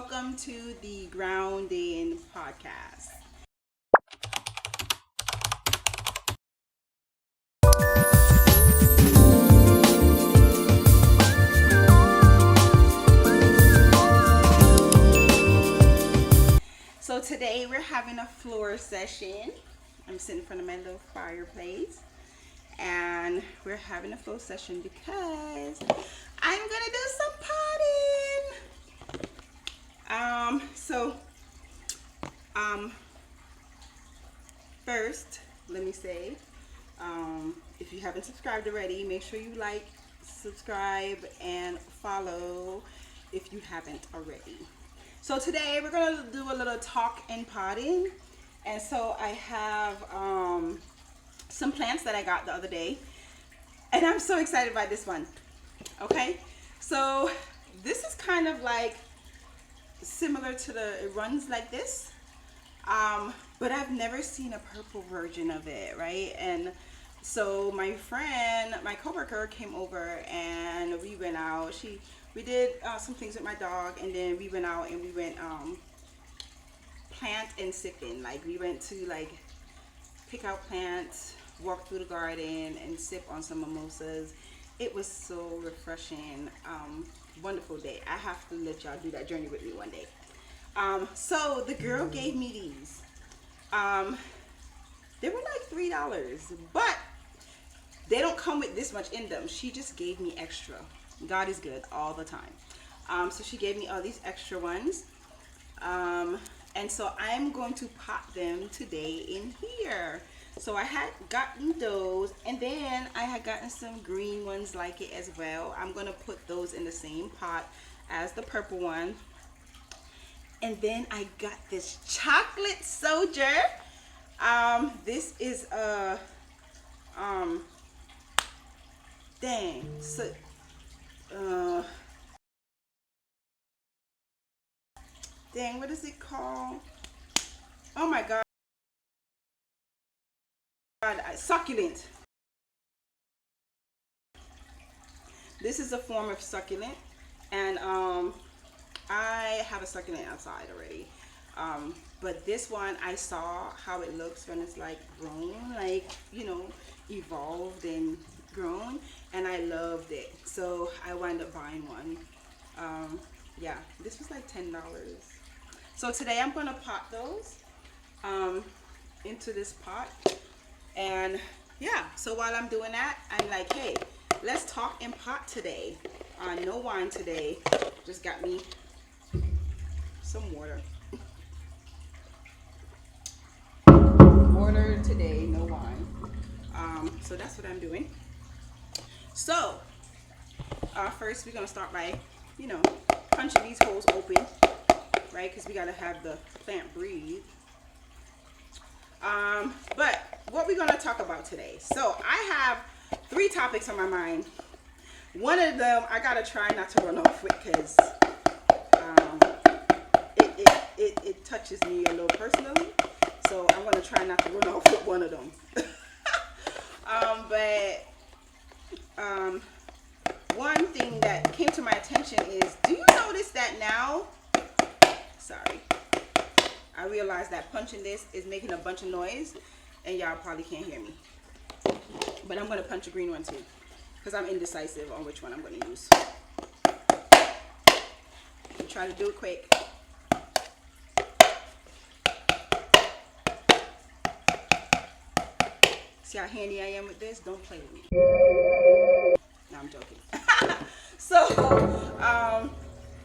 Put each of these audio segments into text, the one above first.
welcome to the Grounding Podcast. So today we're having a floor session. I'm sitting in front of my little fireplace and we're having a floor session because I'm gonna do some potting. First, let me say, if you haven't subscribed already, make sure you like, subscribe, and follow if you haven't already. So today we're gonna do a little talk and potting, and so I have some plants that I got the other day, and I'm so excited by this one. Okay, so this is kind of like similar to it runs like this, but I've never seen a purple version of it, right? And so my friend, my coworker came over and we went out. We did some things with my dog, and then we went out and we went plant and sipping. Like we went to like pick out plants, walk through the garden, and sip on some mimosas. It was so refreshing. Wonderful day. I have to let y'all do that journey with me one day. So the girl gave me these. They were like $3, but they don't come with this much in them. She just gave me extra. God is good all the time. So she gave me all these extra ones. And so I'm going to pot them today in here. So I had gotten those, and then I had gotten some green ones like it as well. I'm going to put those in the same pot as the purple one. And then I got this chocolate soldier. This is a what is it called? Oh my God, succulent. This is a form of succulent, and I have a succulent outside already. But this one, I saw how it looks when it's like grown, like, you know, evolved and grown, and I loved it. So I wound up buying one. Yeah, this was like $10. So today I'm gonna pot those into this pot, and yeah, so while I'm doing that, I'm like, hey, let's talk and pot today. No wine today. Just got me some water. Water today, no wine. So that's what I'm doing. So first we're gonna start by, you know, punching these holes open, right? Because we gotta have the plant breathe. But what we're gonna talk about today. So I have 3 topics on my mind. One of them I gotta try not to run off with because it touches me a little personally. So I'm gonna try not to run off with one of them. One thing that came to my attention is, do you notice that now? Sorry. I realized that punching this is making a bunch of noise, and y'all probably can't hear me. But I'm gonna punch a green one too, because I'm indecisive on which one I'm gonna use. I'll try to do it quick. See how handy I am with this? Don't play with me. No, I'm joking.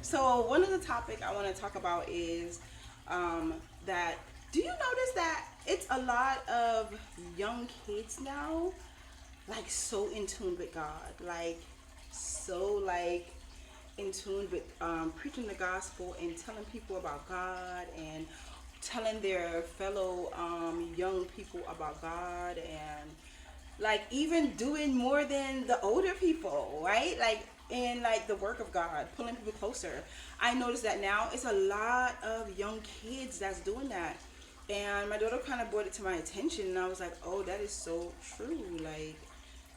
So one of the topics I want to talk about is that, do you notice that it's a lot of young kids now, like so in tune with God, like so like in tune with preaching the gospel and telling people about God and telling their fellow young people about God, and like even doing more than the older people, right? Like in like the work of God, pulling people closer. I noticed that now it's a lot of young kids that's doing that, and my daughter kind of brought it to my attention, and I was like, oh, that is so true. Like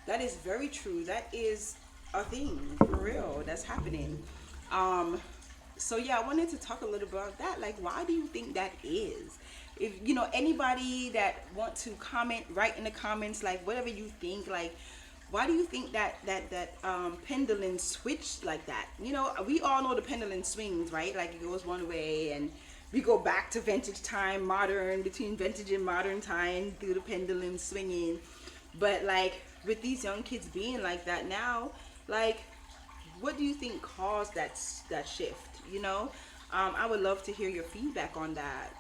that is very true. That is a thing for real that's happening. So yeah, I wanted to talk a little bit about that. Like, why do you think that is? If you know anybody that want to comment, write in the comments, like whatever you think. Like, why do you think that pendulum switched like that? You know, we all know the pendulum swings, right? Like it goes one way, and we go back to vintage time, modern, between vintage and modern time, through the pendulum swinging. But like with these young kids being like that now, like what do you think caused that shift? You know, I would love to hear your feedback on that.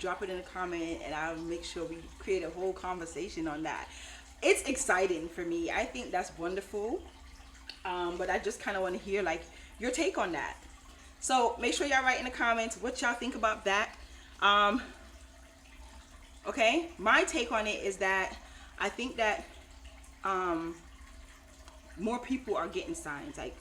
Drop it in a comment, and I'll make sure we create a whole conversation on that. It's exciting for me. I think that's wonderful. But I just kind of want to hear like your take on that. So make sure y'all write in the comments what y'all think about that. Okay, my take on it is that I think that more people are getting signs. Like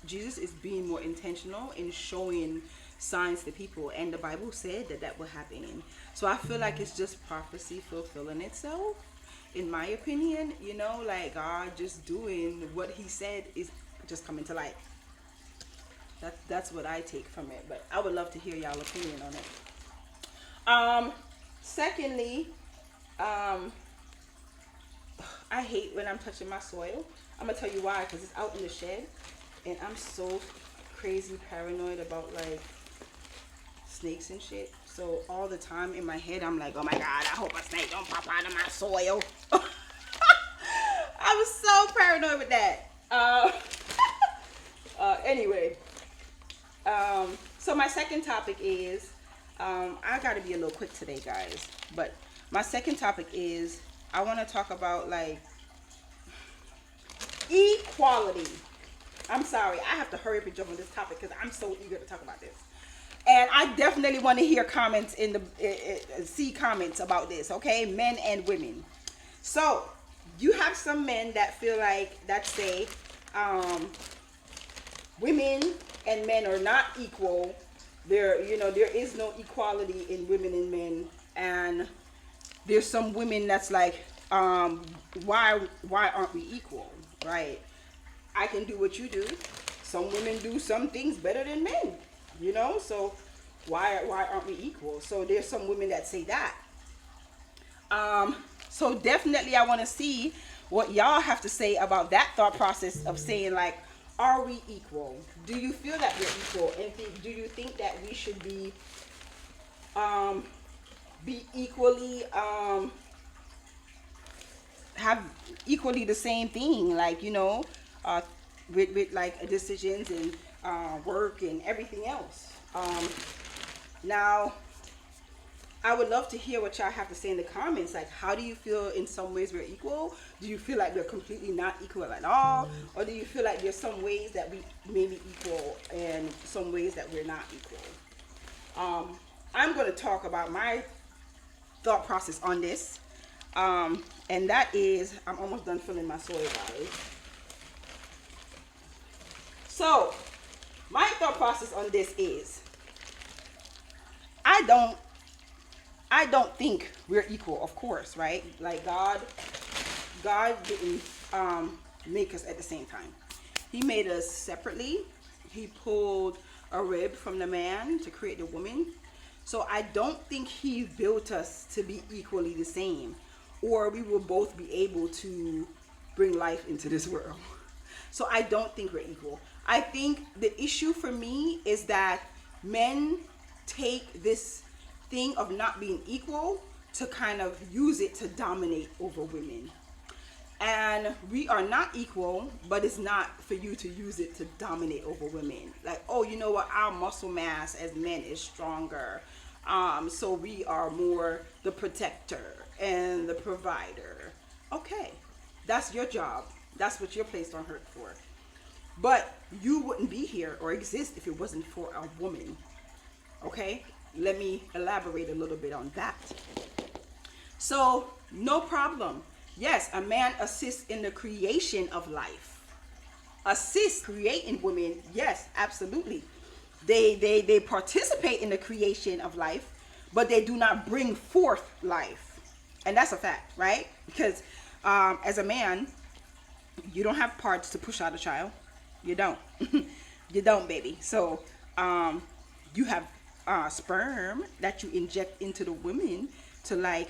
Jesus is being more intentional in showing signs to people, and the Bible said that will happen. So I feel like it's just prophecy fulfilling itself, in my opinion. You know, like God just doing what He said is just coming to light. That's what I take from it. But I would love to hear y'all opinion on it. Secondly, I hate when I'm touching my soil. I'm gonna tell you why, because it's out in the shed, and I'm so crazy paranoid about like snakes and shit. So all the time in my head, I'm like, oh my God, I hope a snake don't pop out of my soil. I was so paranoid with that. Anyway, so my second topic is, I gotta be a little quick today, guys. But my second topic is, I want to talk about like equality. I'm sorry, I have to hurry up and jump on this topic because I'm so eager to talk about this. And I definitely want to hear comments see comments about this, okay? Men and women. So you have some men that feel like, that say women and men are not equal. There is no equality in women and men. And there's some women that's like, why aren't we equal, right? I can do what you do. Some women do some things better than men, you know? So why aren't we equal? So there's some women that say that. So definitely I want to see what y'all have to say about that thought process of saying like, are we equal? Do you feel that we're equal? And do you think that we should be equally have equally the same thing, like, you know, with like decisions and work and everything else? Now I would love to hear what y'all have to say in the comments. Like, how do you feel in some ways we're equal? Do you feel like we're completely not equal at all? Or do you feel like there's some ways that we may be equal and some ways that we're not equal? I'm going to talk about my thought process on this. And that is, I'm almost done filling my soil, guys. So, my thought process on this is, I don't think we're equal, of course, right? Like God didn't make us at the same time. He made us separately. He pulled a rib from the man to create the woman. So I don't think He built us to be equally the same, or we will both be able to bring life into this world. So I don't think we're equal. I think the issue for me is that men take this thing of not being equal to kind of use it to dominate over women. And we are not equal, but it's not for you to use it to dominate over women. Like, oh, you know what, our muscle mass as men is stronger. So we are more the protector and the provider. Okay, that's your job. That's what you're placed on earth for. But you wouldn't be here or exist if it wasn't for a woman. Okay, let me elaborate a little bit on that. So, no problem. Yes, a man assists in the creation of life. Assist creating women, yes, absolutely. They participate in the creation of life, but they do not bring forth life. And that's a fact, right? Because as a man, you don't have parts to push out a child. You don't. You don't, baby. So you have sperm that you inject into the women to like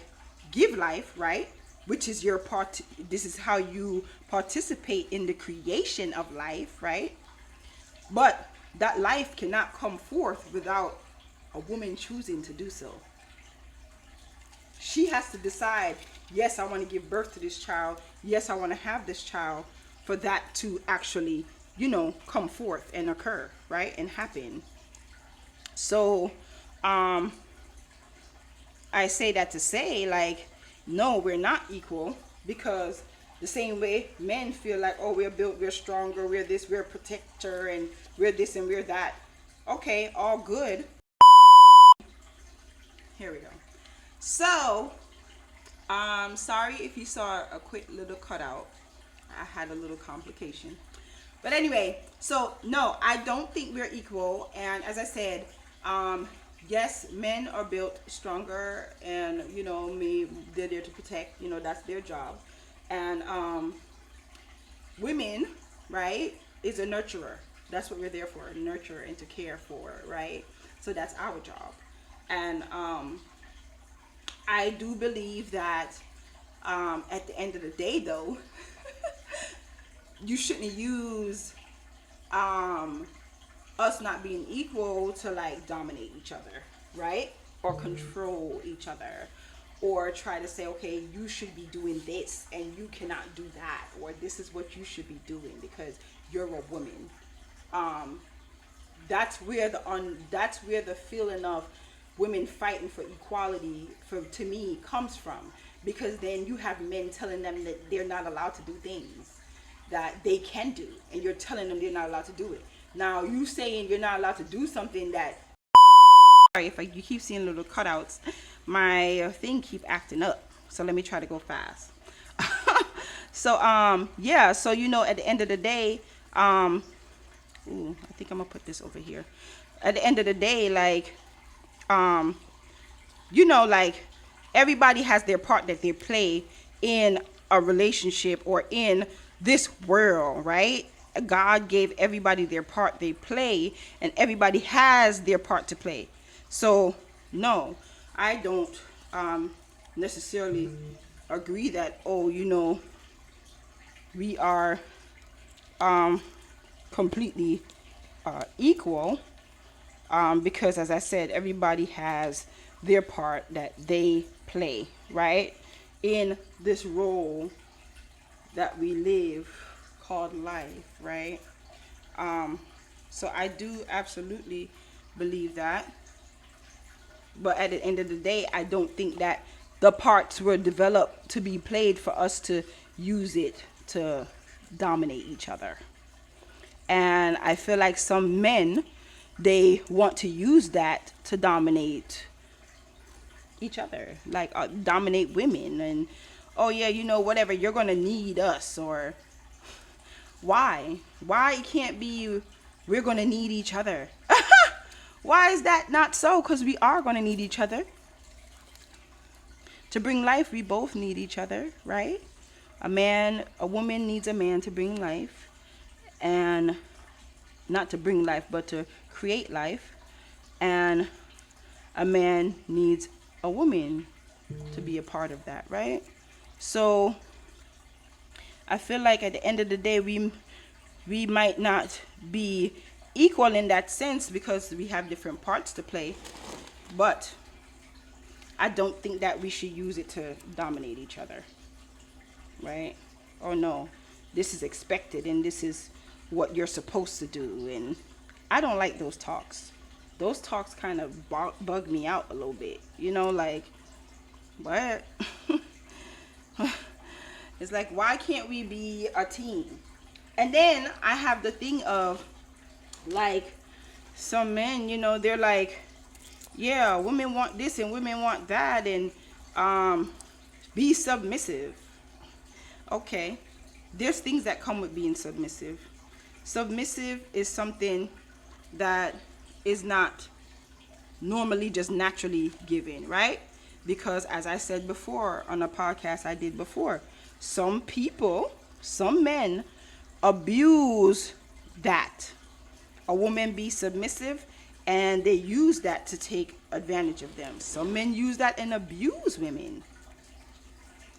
give life, right? Which is your part. This is how you participate in the creation of life, right? But that life cannot come forth without a woman choosing to do so. She has to decide, yes, I want to give birth to this child. Yes, I want to have this child, for that to actually, come forth and occur, right? And happen. So, I say that to say, like, no, we're not equal, because the same way men feel like, oh, we're built, we're stronger, we're this, we're a protector, and we're this and we're that. Okay, all good. Here we go. So, sorry if you saw a quick little cutout. I had a little complication. But anyway, so no, I don't think we're equal. And as I said, yes, men are built stronger, and they're there to protect. That's their job. And women, right, is a nurturer. That's what we're there for, nurture and to care for, right? So that's our job. And I do believe that at the end of the day, though, you shouldn't use us not being equal to like dominate each other, right? Or control each other, or try to say, okay, you should be doing this and you cannot do that, or this is what you should be doing because you're a woman. That's where the feeling of women fighting for equality, to me, comes from, because then you have men telling them that they're not allowed to do things that they can do, and you're telling them they're not allowed to do it. Now you saying you're not allowed to do something that, sorry if you keep seeing little cutouts, my thing keep acting up, so let me try to go fast. So yeah, so at the end of the day, I think I'm gonna put this over here. At the end of the day, like like everybody has their part that they play in a relationship or in this world, right? God gave everybody their part they play, and everybody has their part to play. So no, I don't necessarily agree that, we are completely equal, because as I said, everybody has their part that they play, right, in this role that we live called life, right? So I do absolutely believe that, but at the end of the day, I don't think that the parts were developed to be played for us to use it to dominate each other. And I feel like some men, they want to use that to dominate each other, like dominate women, and oh yeah, whatever, you're gonna need us, or why it can't be we're gonna need each other. Why is that not so? Because we are gonna need each other to bring life. We both need each other, right? A woman needs a man to bring life, and not to bring life, but to create life. And a man needs a woman to be a part of that, right? So I feel like at the end of the day, we might not be equal in that sense because we have different parts to play, but I don't think that we should use it to dominate each other, right? Oh no, this is expected and this is what you're supposed to do. And I don't like those talks. Those talks kind of bug me out a little bit, like, what? It's like, why can't we be a team? And then I have the thing of, like, some men, they're like, yeah, women want this and women want that, and be submissive. Okay, there's things that come with being submissive. Submissive is something that is not normally just naturally given, right? Because as I said before on a podcast I did before, some people, some men abuse that. a woman be submissive, and they use that to take advantage of them. Some men use that and abuse women.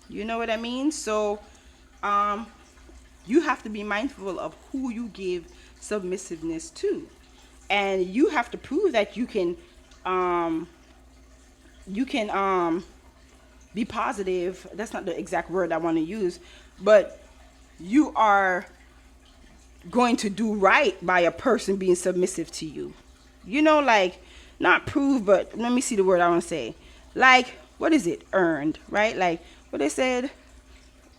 You know what I mean? So you have to be mindful of who you give submissiveness to, and you have to prove that you can be positive. That's not the exact word I want to use, but you are going to do right by a person being submissive to you. You know, like, not prove, but let me see the word I want to say. Like, what is it? Earned, right? Like what they said,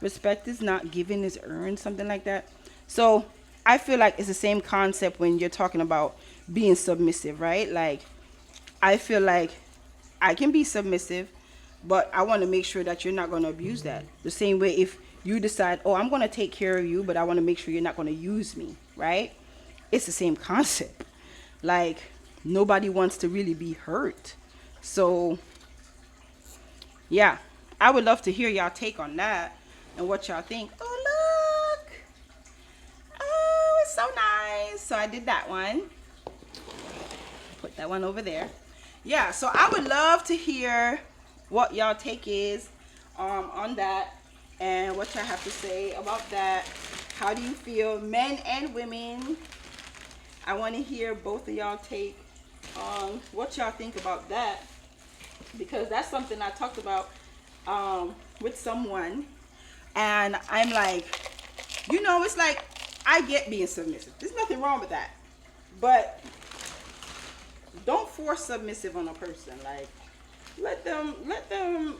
respect is not given, is earned, something like that. So I feel like it's the same concept when you're talking about being submissive, right? Like, I feel like I can be submissive, but I want to make sure that you're not going to abuse that. The same way if you decide, oh, I'm going to take care of you, but I want to make sure you're not going to use me, right? It's the same concept. Like, nobody wants to really be hurt. So, yeah, I would love to hear y'all take on that and what y'all think. Oh, look. Oh, it's so nice. So I did that one. Put that one over there. Yeah, so I would love to hear what y'all take is on that, and what y'all have to say about that. How do you feel, men and women? I want to hear both of y'all take on what y'all think about that, because that's something I talked about with someone, and I'm like, it's like, I get being submissive. There's nothing wrong with that, but don't force submissive on a person. Like, let them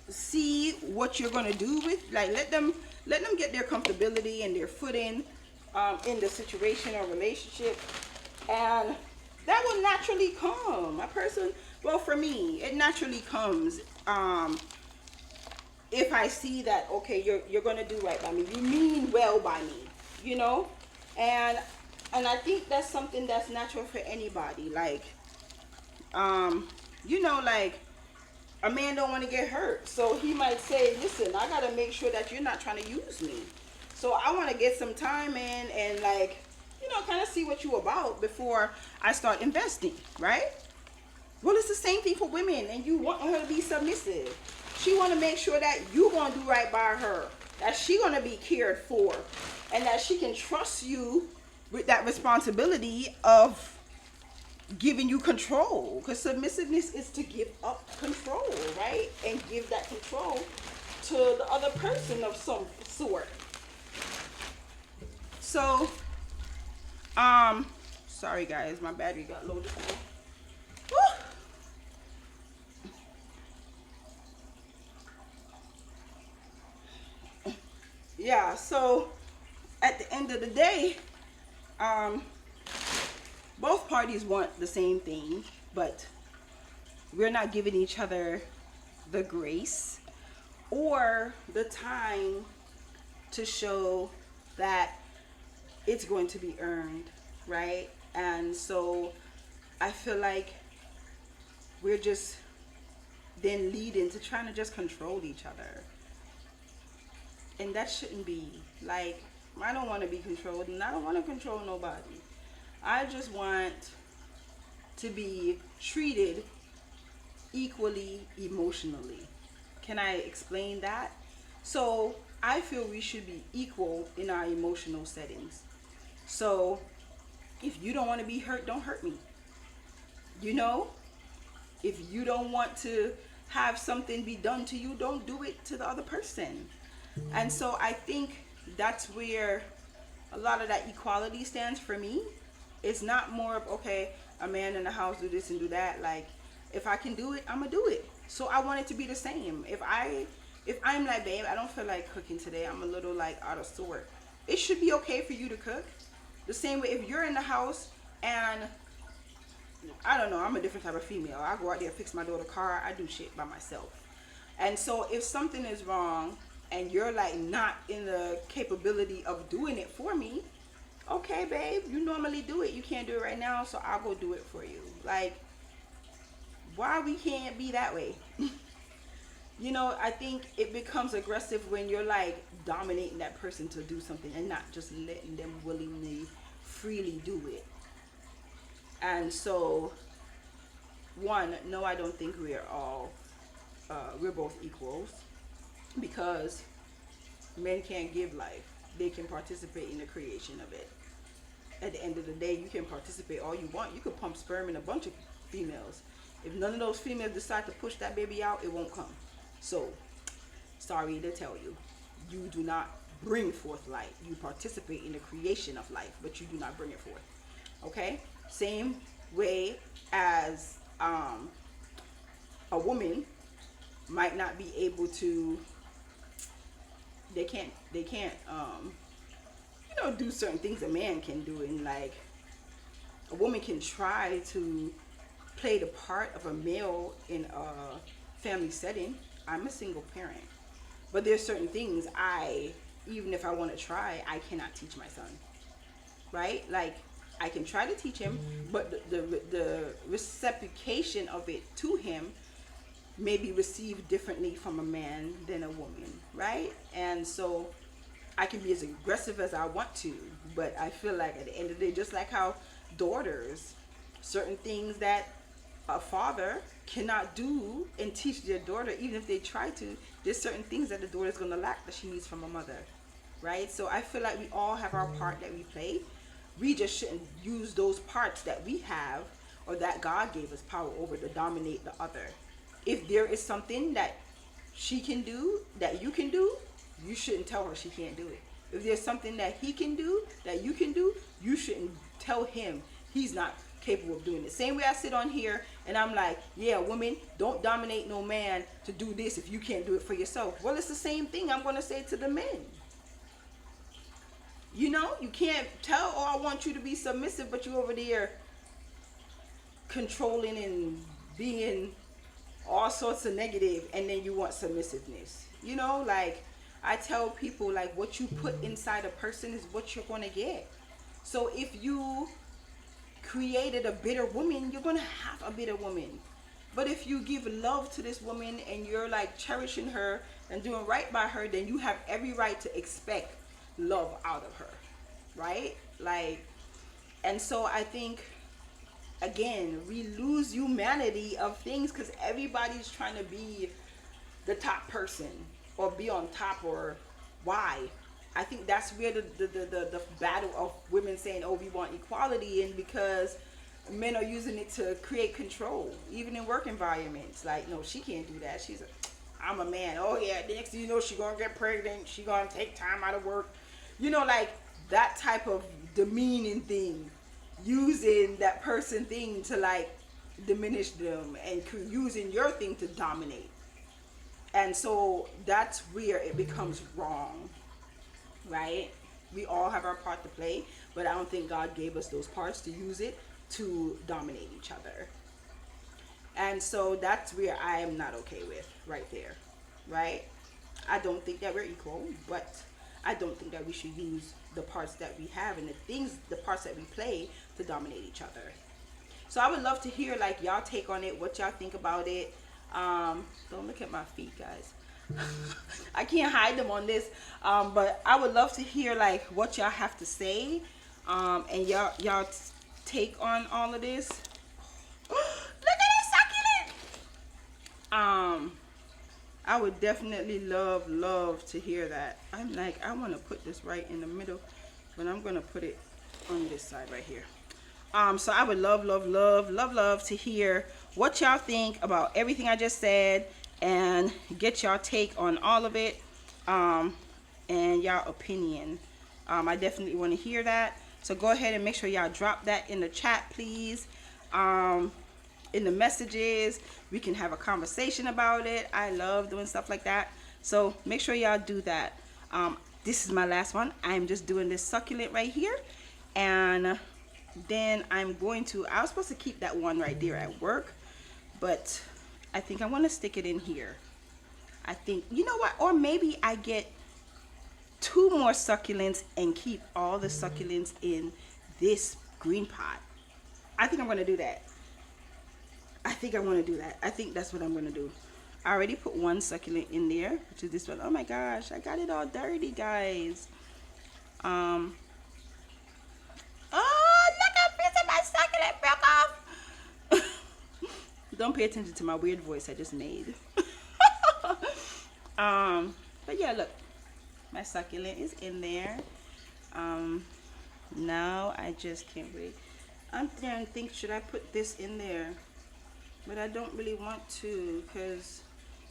see what you're gonna do with, like, let them get their comfortability and their footing in the situation or relationship, and that will naturally come. A person, well, for me, it naturally comes if I see that, okay, you're gonna do right by me, you mean well by me, and I think that's something that's natural for anybody. Like, like, a man don't want to get hurt, so he might say, listen, I gotta make sure that you're not trying to use me, so I want to get some time in and, like, kind of see what you about before I start investing, right? Well, it's the same thing for women, and you want her to be submissive. She want to make sure that you gonna do right by her, that she gonna be cared for, and that she can trust you with that responsibility of giving you control, because submissiveness is to give up control, right? And give that control to the other person of some sort. So sorry guys, my battery got low this morning. Yeah, so at the end of the day, both parties want the same thing, but we're not giving each other the grace or the time to show that it's going to be earned, right? And so I feel like we're just then leading to trying to just control each other. And that shouldn't be. Like, I don't want to be controlled, and I don't want to control nobody. I just want to be treated equally emotionally. Can I explain that? So I feel we should be equal in our emotional settings. So if you don't want to be hurt, don't hurt me. If you don't want to have something be done to you, don't do it to the other person. And so I think that's where a lot of that equality stands for me. It's not more of, okay, a man in the house do this and do that. Like, if I can do it, I'm gonna do it. So I want it to be the same. If I'm like, babe, I don't feel like cooking today, I'm a little like out of sort, it should be okay for you to cook. The same way if you're in the house and, I don't know, I'm a different type of female. I go out there, fix my daughter's car, I do shit by myself. And so if something is wrong and you're like not in the capability of doing it for me, okay, babe, you normally do it, you can't do it right now, so I'll go do it for you. Like, why we can't be that way? I think it becomes aggressive when you're like dominating that person to do something and not just letting them willingly freely do it. And so, one, no, I don't think we're both equals, because men can't give life. They can participate in the creation of it. At the end of the day, you can participate all you want. You could pump sperm in a bunch of females. If none of those females decide to push that baby out, it won't come. So, sorry to tell you, you do not bring forth life. You participate in the creation of life, but you do not bring it forth. Okay? Same way as a woman might not be able to, they can't do certain things a man can do. And like, a woman can try to play the part of a male in a family setting. I'm a single parent, but there's certain things even if I want to try, I cannot teach my son, right? Like, I can try to teach him, but the reciprocation of it to him may be received differently from a man than a woman, right? And so I can be as aggressive as I want to, but I feel like at the end of the day, just like how daughters, certain things that a father cannot do and teach their daughter, even if they try to, there's certain things that the daughter is going to lack that she needs from a mother, right? So I feel like we all have our part that we play. We just shouldn't use those parts that we have or that God gave us power over to dominate the other. If there is something that she can do that you can do, you shouldn't tell her she can't do it. If there's something that he can do that you can do, you shouldn't tell him he's not capable of doing it. Same way I sit on here and I'm like, yeah, woman, don't dominate no man to do this if you can't do it for yourself. Well, it's the same thing I'm going to say to the men. You know, you can't tell, oh, I want you to be submissive, but you over there controlling and being all sorts of negative, and then you want submissiveness. You know, like, I tell people, like, what you put inside a person is what you're going to get. So if you created a bitter woman, you're going to have a bitter woman. But if you give love to this woman and you're like cherishing her and doing right by her, then you have every right to expect love out of her, right? Like, and so I think, again, we lose humanity of things because everybody's trying to be the top person or be on top, or why? I think that's where the battle of women saying, oh, we want equality, and because men are using it to create control, even in work environments. Like, no, she can't do that. I'm a man. Oh yeah, the next thing you know, she gonna get pregnant. She gonna take time out of work. You know, like that type of demeaning thing, using that person thing to like diminish them, and using your thing to dominate. And so that's where it becomes wrong, right? We all have our part to play, but I don't think God gave us those parts to use it to dominate each other. And so that's where I am not okay with right there, right? I don't think that we're equal, but I don't think that we should use the parts that we have and the parts that we play to dominate each other. So I would love to hear like y'all take on it, what y'all think about it. Don't look at my feet, guys. I can't hide them on this, but I would love to hear like what y'all have to say, and y'all take on all of this. Look at this succulent. I would definitely love to hear that. I'm like, I want to put this right in the middle, but I'm gonna put it on this side right here. So I would love to hear what y'all think about everything I just said, and get y'all take on all of it, and y'all opinion. I definitely want to hear that. So go ahead and make sure y'all drop that in the chat, please. In the messages, we can have a conversation about it. I love doing stuff like that. So make sure y'all do that. This is my last one. I'm just doing this succulent right here, and then I'm going to, I was supposed to keep that one right there at work, but I think I want to stick it in here. I think, you know what, or maybe I get 2 more succulents and keep all the succulents in this green pot. I think I'm going to do that. I think that's what I'm going to do. I already put 1 succulent in there, which is this one. Oh my gosh, I got it all dirty, guys. Don't pay attention to my weird voice I just made. But yeah, look, my succulent is in there. Now I just can't wait. I'm trying to think, should I put this in there? But I don't really want to, because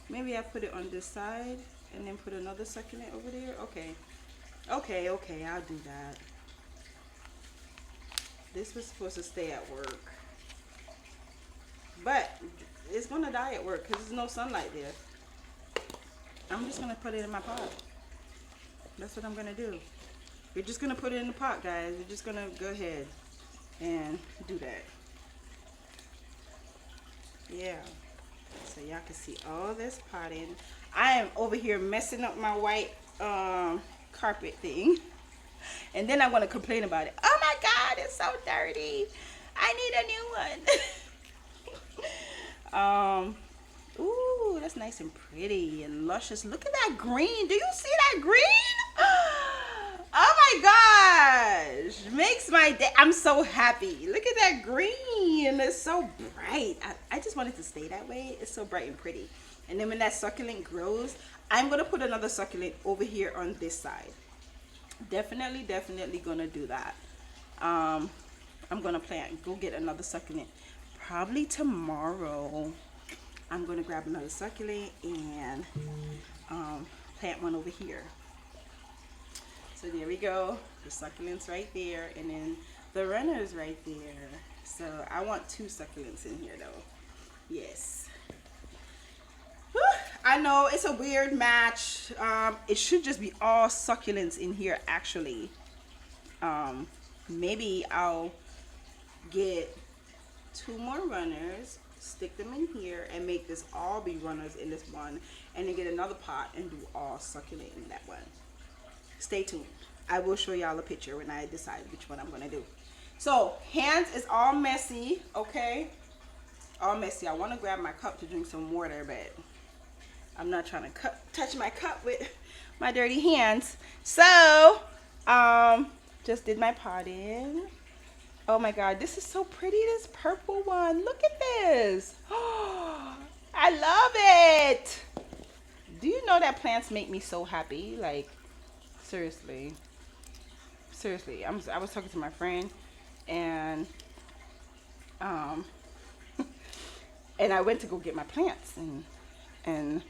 maybe I put it on this side and then put another succulent over there. Okay, I'll do that. This was supposed to stay at work, but it's gonna die at work because there's no sunlight there. I'm just gonna put it in my pot. That's what I'm gonna do. We're just gonna put it in the pot, guys. We're just gonna go ahead and do that. Yeah, so y'all can see all this potting. I am over here messing up my white carpet thing, and then I'm gonna complain about it. Oh my God, it's so dirty. I need a new one. Ooh, that's nice and pretty and luscious. Look at that green. Do you see that green? Oh my gosh, makes my day. I'm so happy. Look at that green. It's so bright. I just want it to stay that way. It's so bright and pretty. And then when that succulent grows, I'm gonna put another succulent over here on this side. Definitely gonna do that. I'm gonna go get another succulent probably tomorrow. I'm gonna grab another succulent and plant one over here. So there we go, the succulents right there, and then the runners right there. So I want 2 succulents in here though. Yes. Whew, I know it's a weird match. It should just be all succulents in here actually. Maybe I'll get 2 more runners, stick them in here, and make this all be runners in this one, and then get another pot and do all succulent in that one. Stay tuned. I will show y'all a picture when I decide which one I'm gonna do. So hands is all messy, okay? All messy. I want to grab my cup to drink some water, but I'm not trying to touch my cup with my dirty hands. So just did my potting. Oh my God, this is so pretty, this purple one. Look at this. Oh, I love it. Do you know that plants make me so happy? Like, seriously. I was talking to my friend, and and I went to go get my plants, and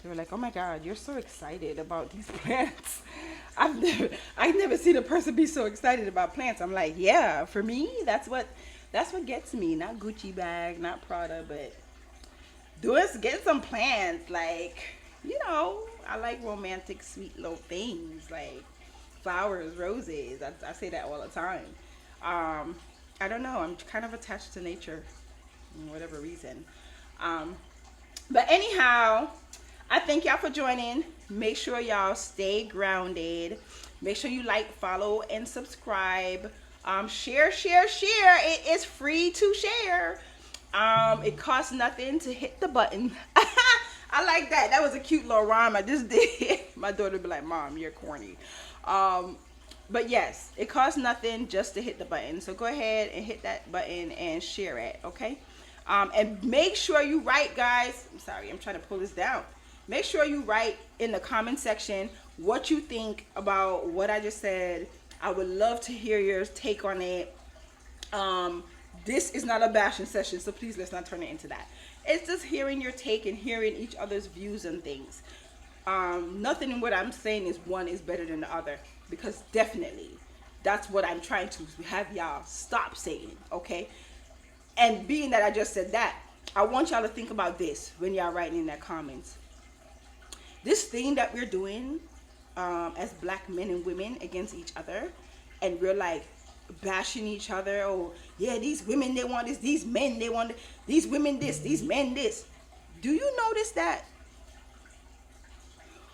they were like, "Oh my God, you're so excited about these plants." I've never seen a person be so excited about plants. I'm like, yeah, for me, that's what gets me. Not Gucci bag, not Prada, but getting some plants. Like, you know, I like romantic, sweet little things like flowers, roses. I say that all the time. I don't know. I'm kind of attached to nature, for whatever reason. But anyhow, I thank y'all for joining. Make sure y'all stay grounded. Make sure you like, follow, and subscribe. Share. It is free to share. It costs nothing to hit the button. I like that. That was a cute little rhyme I just did. My daughter would be like, "Mom, you're corny." But yes, it costs nothing just to hit the button. So go ahead and hit that button and share it, okay? And make sure you write, guys. I'm sorry, I'm trying to pull this down. Make sure you write in the comment section what you think about what I just said. I would love to hear your take on it. This is not a bashing session, so please let's not turn it into that. It's just hearing your take and hearing each other's views and things. Nothing in what I'm saying is one is better than the other, because definitely that's what I'm trying to have y'all stop saying, okay? And being that I just said that, I want y'all to think about this when y'all writing in the comments. This thing that we're doing as black men and women against each other, and we're like bashing each other. Oh yeah, these women, they want this, these men, they want these women this, these men this. Do you notice that?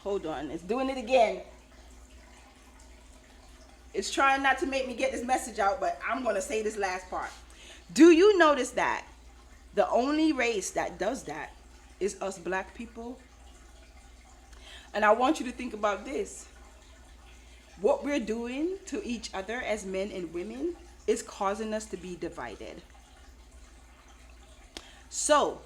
Hold on, it's doing it again. It's trying not to make me get this message out, but I'm gonna say this last part. Do you notice that the only race that does that is us black people? And I want you to think about this. What we're doing to each other as men and women is causing us to be divided. So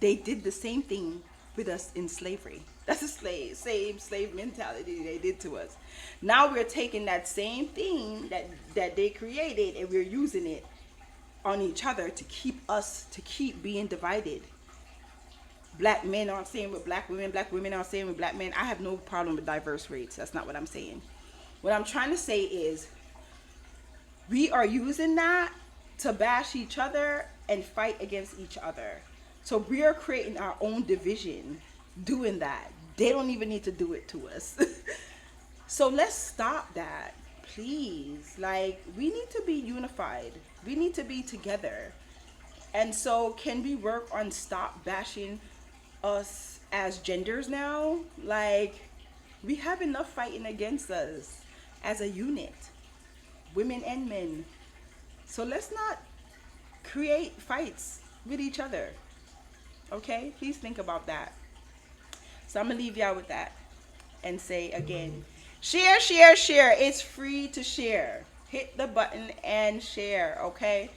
they did the same thing with us in slavery. That's the same slave mentality they did to us. Now we're taking that same thing that they created, and we're using it on each other to keep being divided. Black men aren't staying with black women aren't staying with black men. I have no problem with diverse rates. That's not what I'm saying. What I'm trying to say is we are using that to bash each other and fight against each other. So we are creating our own division doing that. They don't even need to do it to us. So let's stop that, please. Like, we need to be unified. We need to be together. And so can we work on stop bashing us as genders now? Like, we have enough fighting against us as a unit, women and men. So let's not create fights with each other. Okay? Please think about that. So I'm going to leave y'all with that and say again, share. It's free to share. Hit the button and share, okay?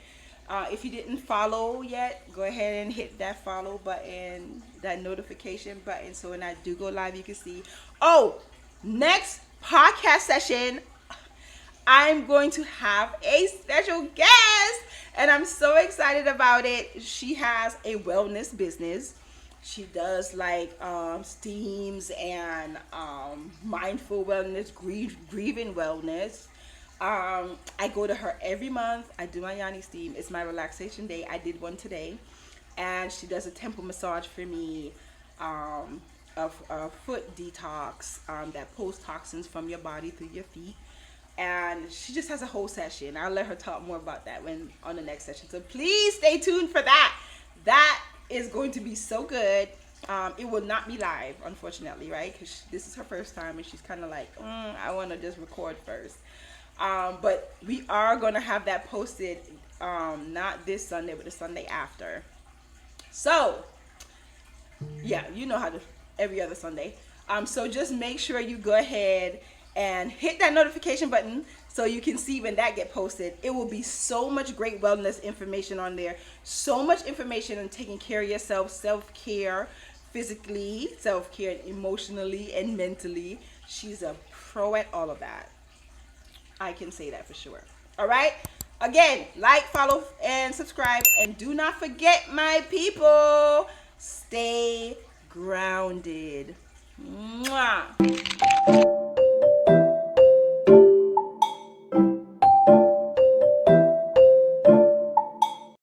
If you didn't follow yet, go ahead and hit that follow button, that notification button, so when I do go live, you can see. Oh, next podcast session, I'm going to have a special guest, and I'm so excited about it. She has a wellness business. She does like steams and mindful wellness, grieving wellness. I go to her every month. I do my yoni steam. It's my relaxation day. I did one today, and she does a temple massage for me, a foot detox that pulls toxins from your body through your feet. And she just has a whole session. I'll let her talk more about that when on the next session. So please stay tuned for that. That is going to be so good. It will not be live, unfortunately, right? Because this is her first time, and she's kind of like, I want to just record first. But we are going to have that posted, not this Sunday, but the Sunday after. So, yeah, you know how to, every other Sunday. So just make sure you go ahead and hit that notification button so you can see when that get posted. It will be so much great wellness information on there. So much information on taking care of yourself, self-care, physically, self-care emotionally and mentally. She's a pro at all of that. I can say that for sure. All right. Again, like, follow, and subscribe. And do not forget, my people, stay grounded. Mwah.